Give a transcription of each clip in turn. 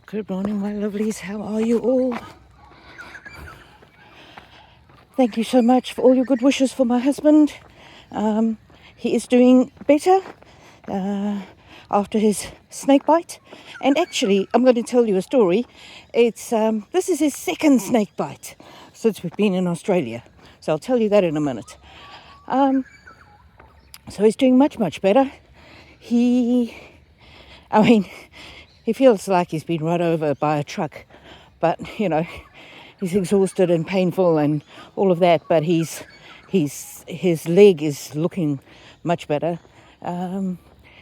Good morning, my lovelies. How are you all? Thank you so much for all your good wishes for my husband. He is doing better after his snake bite. And actually, I'm going to tell you a story. This is his second snake bite since we've been in Australia. So I'll tell you that in a minute. So he's doing much, much better. He feels like he's been run over by a truck, but he's exhausted and painful and all of that. But his leg is looking much better.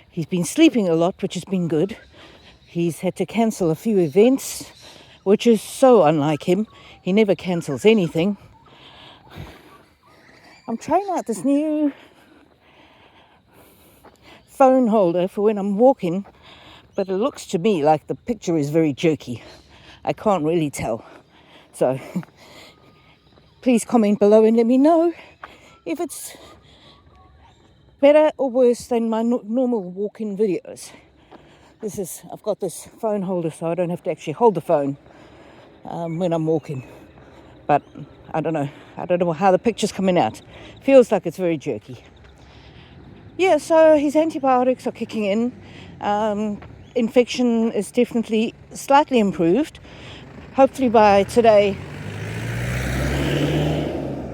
He's been sleeping a lot, which has been good. He's had to cancel a few events, which is so unlike him. He never cancels anything. I'm trying out this new phone holder for when I'm walking, but it looks to me like the picture is very jerky. I can't really tell. So please comment below and let me know if it's better or worse than my normal walk-in videos. I've got this phone holder so I don't have to actually hold the phone when I'm walking. But I don't know how the picture's coming out. Feels like it's very jerky. Yeah, so his antibiotics are kicking in. Infection is definitely slightly improved. Hopefully by today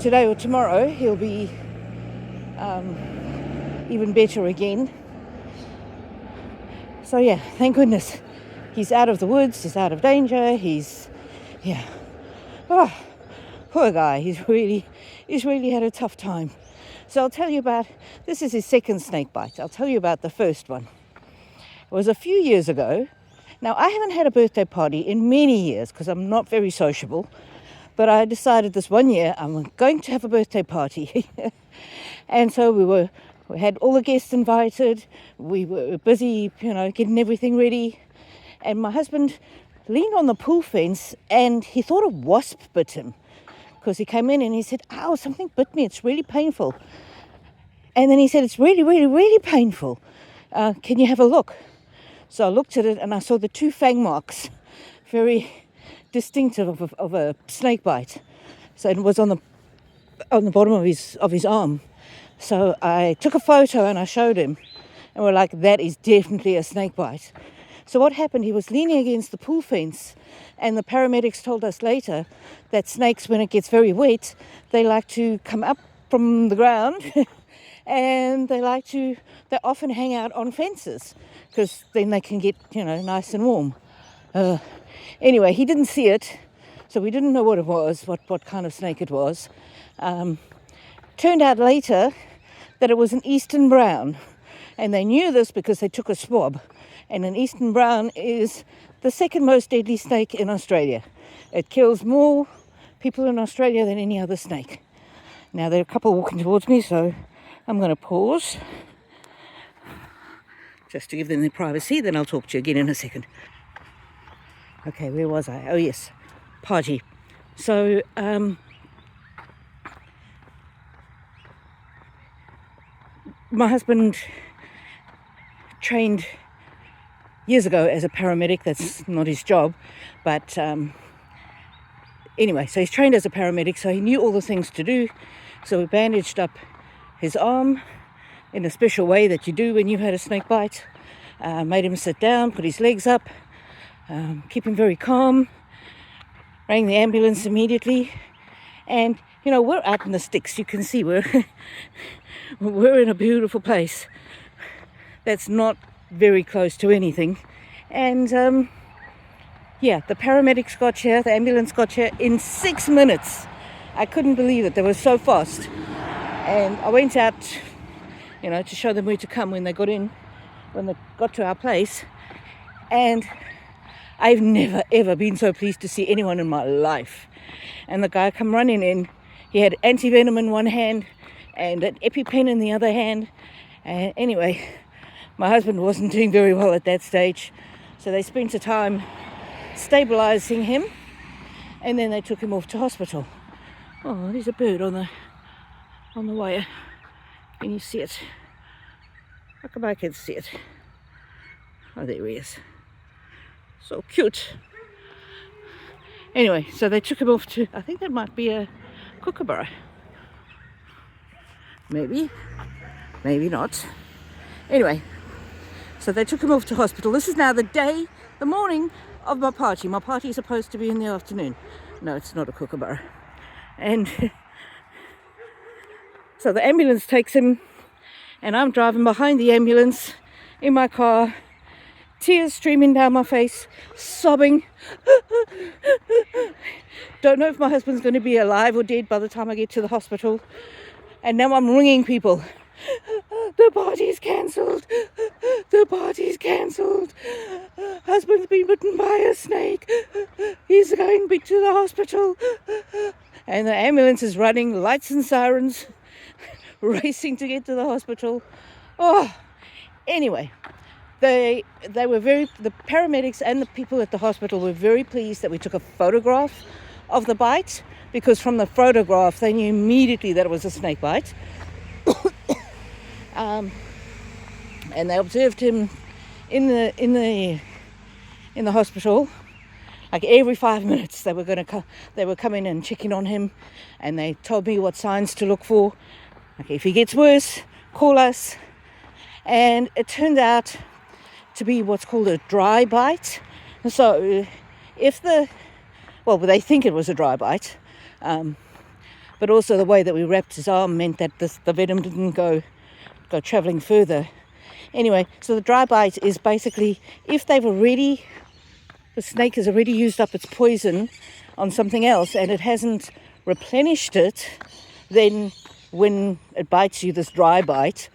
or tomorrow, he'll be even better again. So yeah, thank goodness. He's out of the woods, he's out of danger, Oh, poor guy, he's really had a tough time. So I'll tell you this is his second snake bite. I'll tell you about the first one. It was a few years ago. Now, I haven't had a birthday party in many years because I'm not very sociable. But I decided this one year I'm going to have a birthday party. And so we had all the guests invited. We were busy, getting everything ready. And my husband leaned on the pool fence and he thought a wasp bit him. Because he came in and he said, "Ow, something bit me. It's really painful." And then he said, "It's really, really, really painful. Can you have a look?" So I looked at it and I saw the two fang marks, very distinctive of a snake bite. So it was on the bottom of his arm. So I took a photo and I showed him, and we're like, "That is definitely a snake bite." So what happened? He was leaning against the pool fence, and the paramedics told us later that snakes, when it gets very wet, they like to come up from the ground. And they often hang out on fences because then they can get, nice and warm. Anyway, he didn't see it, so we didn't know what it was, what kind of snake it was. Turned out later that it was an eastern brown, and they knew this because they took a swab. And an eastern brown is the second most deadly snake in Australia. It kills more people in Australia than any other snake. Now, there are a couple walking towards me, so I'm going to pause just to give them their privacy. Then I'll talk to you again in a second. Okay, where was I? Oh, yes, party. So, my husband trained years ago as a paramedic. That's not his job, but anyway, so he's trained as a paramedic, so he knew all the things to do. So we bandaged up his arm in a special way that you do when you've had a snake bite. Made him sit down, put his legs up, keep him very calm, rang the ambulance immediately. And, we're out in the sticks. You can see we're in a beautiful place that's not very close to anything. And, the paramedics got here, the ambulance got here in 6 minutes. I couldn't believe it. They were so fast. And I went out, to show them where to come when they got to our place. And I've never, ever been so pleased to see anyone in my life. And the guy come running in. He had anti-venom in one hand and an EpiPen in the other hand. And anyway, my husband wasn't doing very well at that stage. So they spent the time stabilizing him. And then they took him off to hospital. Oh, there's a bird on the wire. Can you see it? How come I can see it? Oh, there he is. So cute. Anyway, so they took him off to, I think that might be a kookaburra. Maybe, maybe not. Anyway, so they took him off to hospital. This is now the morning of my party. My party is supposed to be in the afternoon. No, it's not a kookaburra. And so the ambulance takes him, and I'm driving behind the ambulance in my car, tears streaming down my face, sobbing. Don't know if my husband's going to be alive or dead by the time I get to the hospital. And now I'm ringing people. The party's cancelled. The party's cancelled. Husband's been bitten by a snake. He's going big to the hospital. And the ambulance is running, lights and sirens, racing to get to the hospital. Oh, anyway, the paramedics and the people at the hospital were very pleased that we took a photograph of the bite, because from the photograph they knew immediately that it was a snake bite. And they observed him in the hospital. Like every 5 minutes they were coming and checking on him, and they told me what signs to look for. Okay, if he gets worse, call us. And it turned out to be what's called a dry bite. So they think it was a dry bite, but also the way that we wrapped his arm meant that the venom didn't go traveling further. Anyway, so the dry bite is basically if the snake has already used up its poison on something else and it hasn't replenished it, then when it bites you, this dry bite,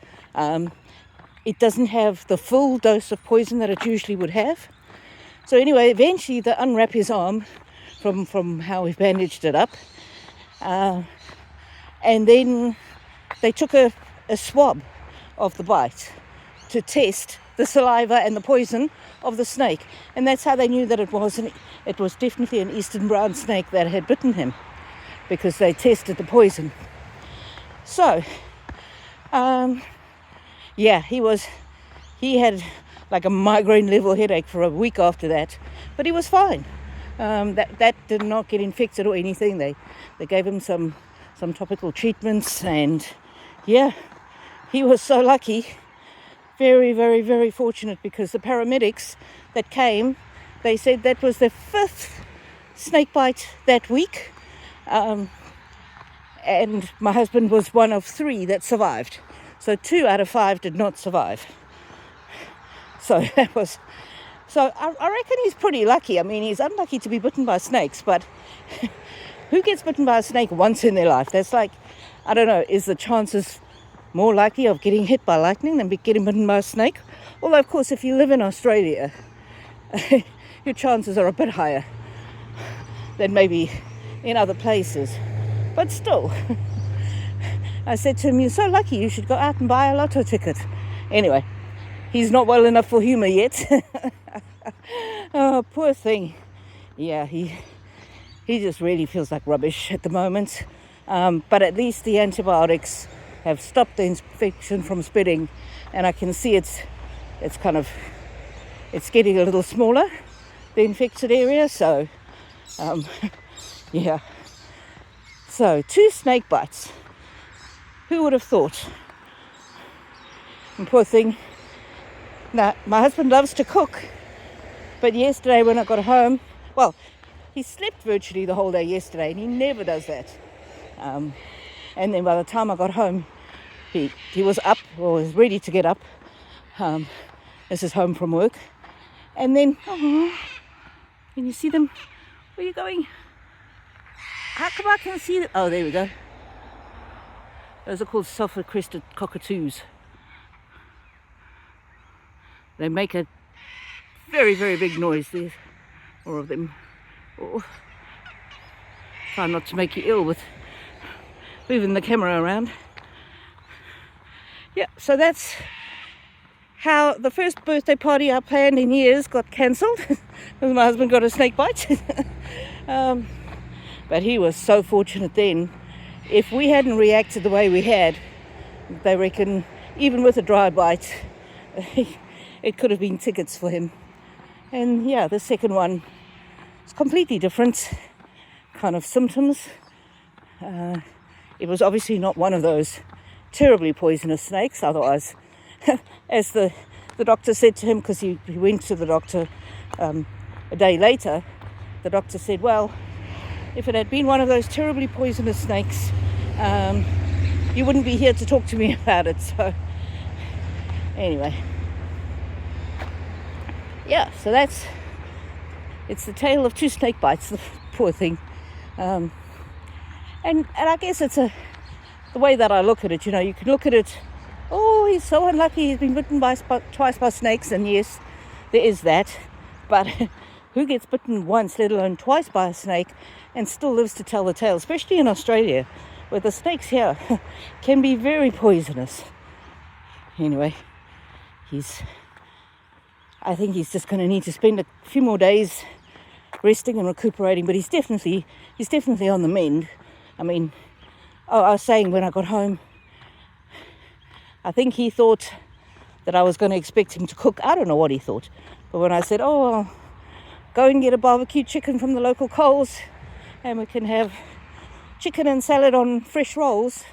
it doesn't have the full dose of poison that it usually would have. So anyway, eventually they unwrap his arm from how we've bandaged it up, and then they took a swab of the bite to test the saliva and the poison of the snake, and that's how they knew that it was definitely an eastern brown snake that had bitten him, because they tested the poison. So he had like a migraine level headache for a week after that, but he was fine. That did not get infected or anything. They gave him some topical treatments, and yeah, he was so lucky. Very, very, very fortunate, because the paramedics that came, they said that was their 5th snake bite that week, and my husband was one of 3 that survived. So 2 out of 5 did not survive. So I reckon he's pretty lucky. I mean, he's unlucky to be bitten by snakes, but who gets bitten by a snake once in their life? That's like, I don't know, is the chances more likely of getting hit by lightning than getting bitten by a snake? Although, of course, if you live in Australia, your chances are a bit higher than maybe in other places. But still, I said to him, you're so lucky, you should go out and buy a lotto ticket. Anyway, he's not well enough for humour yet. Oh, poor thing. Yeah, he just really feels like rubbish at the moment. But at least the antibiotics have stopped the infection from spreading, and I can see it's getting a little smaller, the infected area. So, yeah. So 2 snake bites. Who would have thought? And poor thing. Now, my husband loves to cook, but yesterday when I got home, well, he slept virtually the whole day yesterday, and he never does that. And then by the time I got home, he was up, or was ready to get up. This is home from work. And then, can you see them? Where are you going? How come I can see them? Oh, there we go. Those are called sulphur-crested cockatoos. They make a very, very big noise. There's more of them. Oh. Try not to make you ill with moving the camera around. Yeah, so that's how the first birthday party I planned in years got cancelled because my husband got a snake bite. But he was so fortunate then. If we hadn't reacted the way we had, they reckon even with a dry bite, it could have been tickets for him. And yeah, the second one is completely different kind of symptoms. It was obviously not one of those terribly poisonous snakes. Otherwise, as the doctor said to him, because he went to the doctor a day later, the doctor said, well, if it had been one of those terribly poisonous snakes, you wouldn't be here to talk to me about it. So anyway, yeah, so it's the tale of two snake bites, the poor thing. And I guess it's the way that I look at it, you can look at it, oh, he's so unlucky, he's been bitten twice by snakes, and yes, there is that, but who gets bitten once, let alone twice by a snake, and still lives to tell the tale, especially in Australia, where the snakes here can be very poisonous. Anyway, I think he's just going to need to spend a few more days resting and recuperating, but he's definitely on the mend. I mean, I was saying when I got home, I think he thought that I was going to expect him to cook. I don't know what he thought, but when I said, I'll go and get a barbecue chicken from the local Coles and we can have chicken and salad on fresh rolls,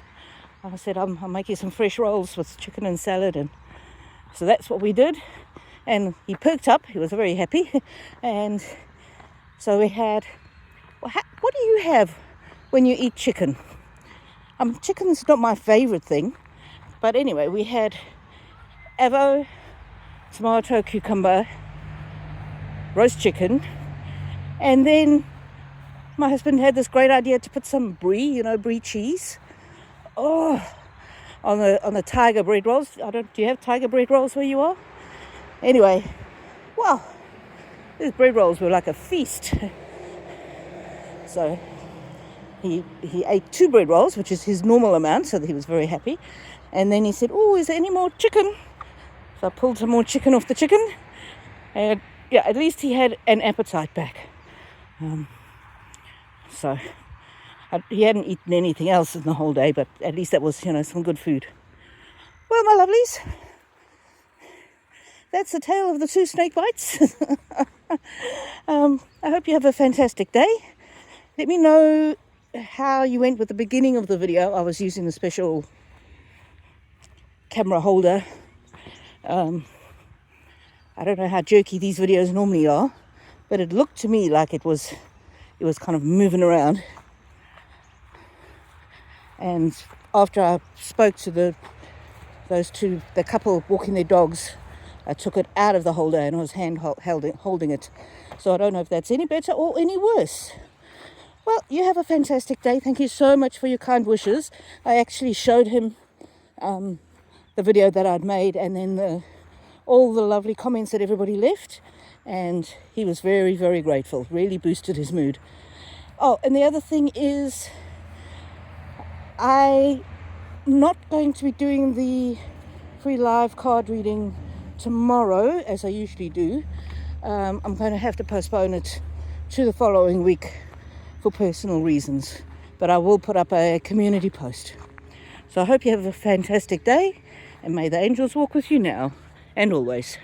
I said, I'll make you some fresh rolls with chicken and salad. And so that's what we did, and he perked up. He was very happy. And so we had, what do you have when you eat chicken? Chicken's not my favorite thing, but anyway, we had avo, tomato, cucumber, roast chicken, and then my husband had this great idea to put some brie, brie cheese, on the tiger bread rolls. Do you have tiger bread rolls where you are? Anyway, well, these bread rolls were like a feast. So he ate 2 bread rolls, which is his normal amount, so that he was very happy. And then he said, is there any more chicken? So I pulled some more chicken off the chicken, and yeah, at least he had an appetite back. So he hadn't eaten anything else in the whole day, but at least that was, some good food. Well, my lovelies, that's the tale of the 2 snake bites. I hope you have a fantastic day. Let me know how you went with the beginning of the video. I was using the special camera holder. I don't know how jerky these videos normally are, but it looked to me like it was kind of moving around. And after I spoke to the couple walking their dogs, I took it out of the holder and I was holding it. So I don't know if that's any better or any worse. Well, you have a fantastic day. Thank you so much for your kind wishes. I actually showed him the video that I'd made, and then all the lovely comments that everybody left, and he was very, very grateful. Really boosted his mood. Oh, and the other thing is, I'm not going to be doing the free live card reading tomorrow as I usually do. I'm going to have to postpone it to the following week for personal reasons, but I will put up a community post. So I hope you have a fantastic day, and may the angels walk with you now and always.